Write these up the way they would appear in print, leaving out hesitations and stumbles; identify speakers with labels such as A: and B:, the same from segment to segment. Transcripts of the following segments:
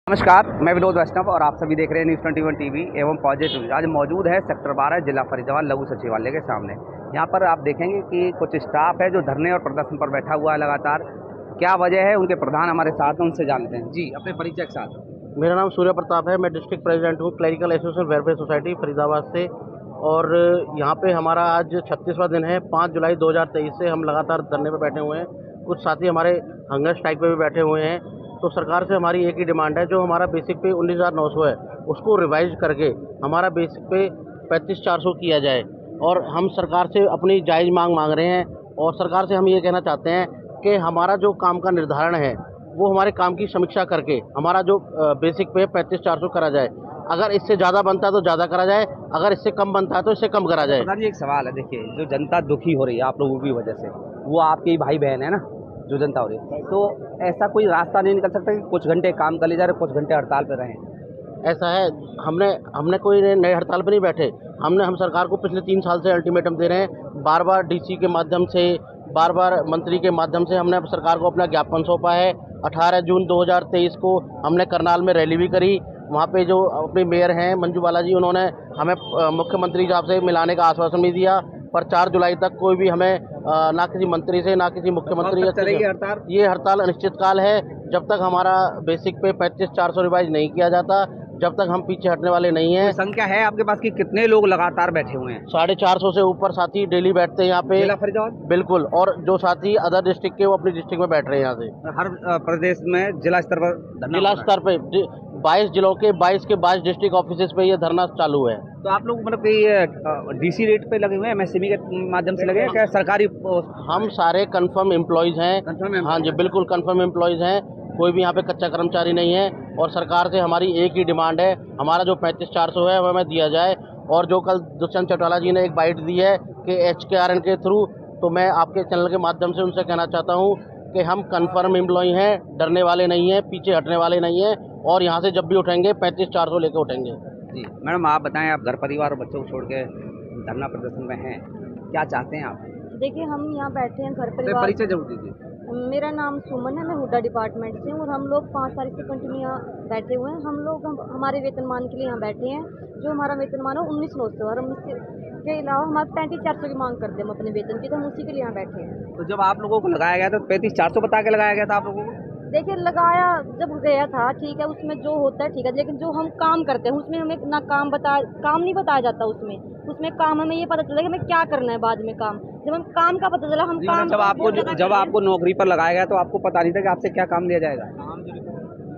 A: नमस्कार, मैं विनोद वैष्णव और आप सभी देख रहे हैं न्यूज़ 21 टीवी एवं पॉजिटिव। आज मौजूद है सेक्टर 12 जिला फरीदाबाद लघु सचिवालय के सामने। यहाँ पर आप देखेंगे कि कुछ स्टाफ है जो धरने और प्रदर्शन पर बैठा हुआ है लगातार। क्या वजह है, उनके प्रधान हमारे साथ हैं, उनसे जानते हैं। जी, अपने परिचय के साथ।
B: मेरा नाम सूर्य प्रताप है। मैं डिस्ट्रिक्ट प्रेसिडेंट हूँ clerical association welfare society Faridabad से। और यहाँ पे हमारा आज 36वां दिन है। 5 जुलाई 2023 से हम लगातार धरने पे बैठे हुए हैं। कुछ साथी हमारे हंगर स्ट्राइक पे भी बैठे हुए हैं। तो सरकार से हमारी एक ही डिमांड है, जो हमारा बेसिक पे 19,900 है उसको रिवाइज करके हमारा बेसिक पे 35,400 किया जाए। और हम सरकार से अपनी जायज़ मांग रहे हैं। और सरकार से हम ये कहना चाहते हैं कि हमारा जो काम का निर्धारण है वो हमारे काम की समीक्षा करके हमारा जो बेसिक पे 35,400 करा जाए। अगर इससे ज़्यादा बनता है तो ज़्यादा करा जाए, अगर इससे कम बनता है तो इससे कम करा जाए।
A: प्रधान जी, एक सवाल है। देखिए, जो जनता दुखी हो रही है आप लोगों की वजह से, वो आपके ही भाई बहन है ना, जो जनता हो रही है, तो ऐसा कोई रास्ता नहीं निकल सकता कि कुछ घंटे काम कर ले जा रहे, कुछ घंटे हड़ताल पर रहें?
B: ऐसा है, हमने कोई नए हड़ताल पर नहीं बैठे। हम सरकार को पिछले 3 साल से अल्टीमेटम दे रहे हैं। बार बार डीसी के माध्यम से, बार बार मंत्री के माध्यम से हमने सरकार को अपना ज्ञापन सौंपा है। 18 जून 2023 को हमने करनाल में रैली भी करी। वहाँ पे जो अपने मेयर हैं मंजू बाला जी, उन्होंने हमें मुख्यमंत्री साहब से मिलाने का आश्वासन भी दिया। पर 4 जुलाई तक कोई भी हमें ना किसी मंत्री से ना किसी मुख्यमंत्री से ये हड़ताल अनिश्चितकाल है। जब तक हमारा बेसिक पे 35,400 रिवाइज नहीं किया जाता, जब तक हम पीछे हटने वाले नहीं हैं।
A: संख्या है आपके पास कि कितने लोग लगातार बैठे हुए हैं?
B: 450 से ऊपर साथी डेली बैठते हैं यहाँ पे।
A: जिला फरीदाबाद?
B: बिल्कुल। और जो साथी अदर डिस्ट्रिक्ट के वो अपनी डिस्ट्रिक्ट में बैठ रहे हैं। यहाँ से
A: हर प्रदेश में जिला स्तर पर
B: जिला स्तर पे 22 जिलों के 22 डिस्ट्रिक्ट ऑफिस पे ये धरना चालू है।
A: तो आप लोग मतलब कि डीसी रेट पे लगे हुए हैं, एमएसएमई के माध्यम से लगे हैं क्या? सरकारी
B: हम सारे कंफर्म एम्प्लॉयज़ हैं। हाँ जी, बिल्कुल कंफर्म एम्प्लॉयज़ हैं। कोई भी यहाँ पे कच्चा कर्मचारी नहीं है। और सरकार से हमारी एक ही डिमांड है, हमारा जो 35,400 है वो हमें दिया जाए। और जो कल दुष्यंत चौटाला जी ने एक बाइट दी है कि HKRN के थ्रू, तो मैं आपके चैनल के माध्यम से उनसे कहना चाहता हूँ कि हम कंफर्म एम्प्लॉय हैं, डरने वाले नहीं हैं, पीछे हटने वाले नहीं हैं। और यहाँ से जब भी उठेंगे 35,400 लेकर उठेंगे।
A: जी मैडम, आप बताएं, आप घर परिवार और बच्चों को छोड़ के धरना प्रदर्शन में हैं, क्या चाहते हैं आप?
C: देखिए, हम यहाँ बैठे हैं घर
A: तो
C: परिवार।
A: परिचय जरूर दीजिए।
C: मेरा नाम सुमन है, मैं हुड्डा डिपार्टमेंट से हूँ। और हम लोग 5 तारीख से कंटिन्यू यहाँ बैठे हुए हैं। हमारे वेतनमान के लिए यहाँ बैठे हैं। जो हमारा वेतनमान है 19,900 और हम इसके अलावा हमारे 35,400 की मांग करते हैं हम अपने वेतन की, तो हम उसी के लिए यहाँ बैठे हैं।
A: तो जब आप लोगों को लगाया गया था 35,400 बता के लगाया गया था आप लोगों को?
C: देखिए, लगाया जब गया था ठीक है, उसमें जो होता है ठीक है, लेकिन जो हम काम करते हैं उसमें हमें ना काम नहीं बताया जाता। उसमें काम हमें ये पता चला कि हमें क्या करना है बाद में काम। जब हम काम का पता चला हम काम
A: जब आपको नौकरी पर लगाया गया तो आपको पता नहीं था कि आपसे क्या काम दिया जाएगा?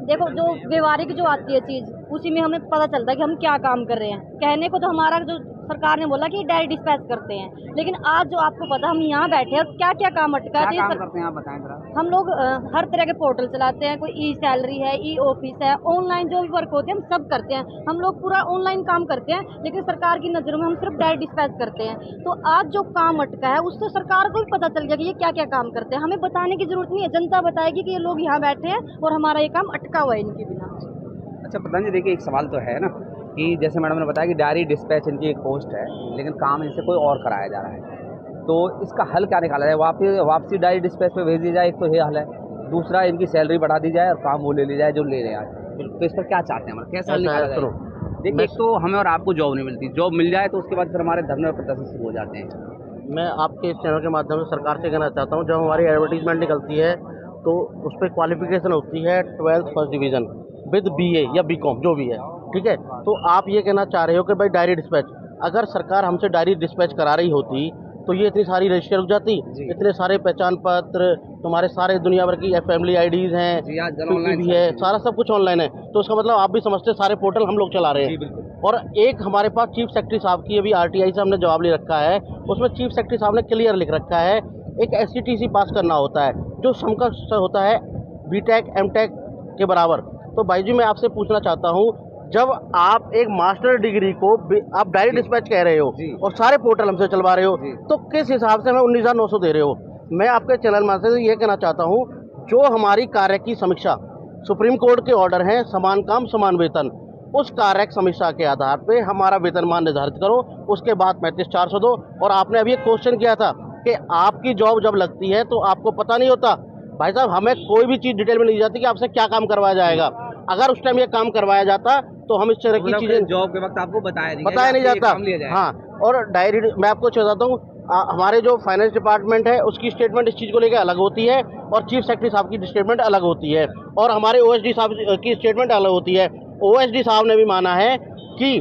C: देखो, जो व्यवहारिक जो आती है चीज़, उसी में हमें पता चलता है कि हम क्या काम कर रहे हैं। कहने को तो हमारा जो सरकार ने बोला कि डायरेक्ट डिस्पैच करते हैं, लेकिन आज जो आपको पता, हम यहाँ बैठे हैं, क्या क्या काम अटका है।
A: करते हैं आप बताएं जरा।
C: हम लोग हर तरह के पोर्टल चलाते हैं। कोई ई सैलरी है, ई ऑफिस है, ऑनलाइन जो भी वर्क होते हैं हम सब करते हैं। हम लोग पूरा ऑनलाइन काम करते हैं, लेकिन सरकार की नज़रों में हम सिर्फ डायरेक्ट डिस्पैच करते हैं। तो आज जो काम अटका है उससे सरकार को भी पता चल गया कि ये क्या क्या काम करते हैं। हमें बताने की जरूरत नहीं है, जनता बताएगी कि ये लोग यहाँ बैठे हैं और हमारा ये काम अटका हुआ है इनके बिना।
A: अच्छा प्रधान जी, देखिए, एक सवाल तो है ना कि जैसे मैडम ने बताया कि डायरी डिस्पैच इनकी एक पोस्ट है, लेकिन काम इनसे कोई और कराया जा रहा है। तो इसका हल क्या निकाला जाए? वापसी डायरी डिस्पैच पे भेज दी जाए, एक तो ये हल है। दूसरा, इनकी सैलरी बढ़ा दी जाए और काम वो ले ली जाए जो ले रहे हैं। तो इस पर क्या चाहते हैं, हमारा कैसा हल निकाला जाए? देखिए, एक तो हमें और आपको जॉब नहीं मिलती, जॉब मिल जाए तो उसके बाद फिर हमारे धरने और प्रदर्शन शुरू हो जाते हैं।
B: मैं आपके इस चैनल के माध्यम से सरकार से कहना चाहता हूँ, जब हमारी एडवर्टीजमेंट निकलती है तो उस पर क्वालिफिकेशन होती है 12th first division with BA या BCom जो भी है, ठीक है। तो आप ये कहना चाह रहे हो कि भाई डायरी डिस्पैच, अगर सरकार हमसे डायरी डिस्पैच करा रही होती तो ये इतनी सारी रजिस्टर रुक जाती, इतने सारे पहचान पत्र, तुम्हारे सारे दुनिया भर की फैमिली IDs हैं, भी है, सारा सब कुछ ऑनलाइन है। तो उसका मतलब आप भी समझते सारे पोर्टल हम लोग चला रहे हैं। और एक हमारे पास चीफ सेक्रेटरी साहब की अभी RTI से हमने जवाब ले रखा है, उसमें चीफ सेक्रेटरी साहब ने क्लियर लिख रखा है एक SCTC पास करना होता है जो समकक्ष होता है BTech MTech के बराबर। तो भाई जी, मैं आपसे पूछना चाहता हूँ, जब आप एक मास्टर डिग्री को आप डायरेक्ट डिस्पैच कह रहे हो और सारे पोर्टल हमसे चलवा रहे हो, तो किस हिसाब से हमें 19,900 दे रहे हो? मैं आपके चैनल माध्यम से ये कहना चाहता हूँ, जो हमारी कार्य की समीक्षा, सुप्रीम कोर्ट के ऑर्डर हैं समान काम समान वेतन, उस कार्य समीक्षा के आधार पे हमारा वेतनमान निर्धारित करो, उसके बाद 35,400 दो। और आपने अभी एक क्वेश्चन किया था कि आपकी जॉब जब लगती है तो आपको पता नहीं होता। भाई साहब, हमें कोई भी चीज़ डिटेल में नहीं दी जाती कि आपसे क्या काम करवाया जाएगा। अगर उस टाइम ये काम करवाया जाता तो हम इस तरह की
A: मतलब
B: चीजें
A: जॉब के वक्त आपको बताया नहीं
B: बताया नहीं जाता।
A: काम लिया जाए।
B: हाँ, और डायरी मैं आपको बताता हूँ, हमारे जो फाइनेंस डिपार्टमेंट है उसकी स्टेटमेंट इस चीज़ को लेकर अलग होती है और चीफ सेक्रेटरी साहब की स्टेटमेंट अलग होती है और हमारे ओएसडी साहब की स्टेटमेंट अलग होती है। ओएसडी साहब ने भी माना है कि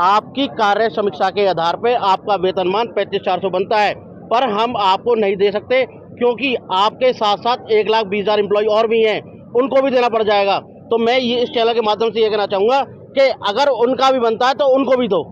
B: आपकी कार्य समीक्षा के आधार पर आपका वेतनमान 35,400 बनता है, पर हम आपको नहीं दे सकते क्योंकि आपके साथ साथ 1,20,000 एम्प्लॉय और भी हैं, उनको भी देना पड़ जाएगा। तो मैं ये इस चैनल के माध्यम से ये कहना चाहूँगा कि अगर उनका भी बनता है तो उनको भी दो।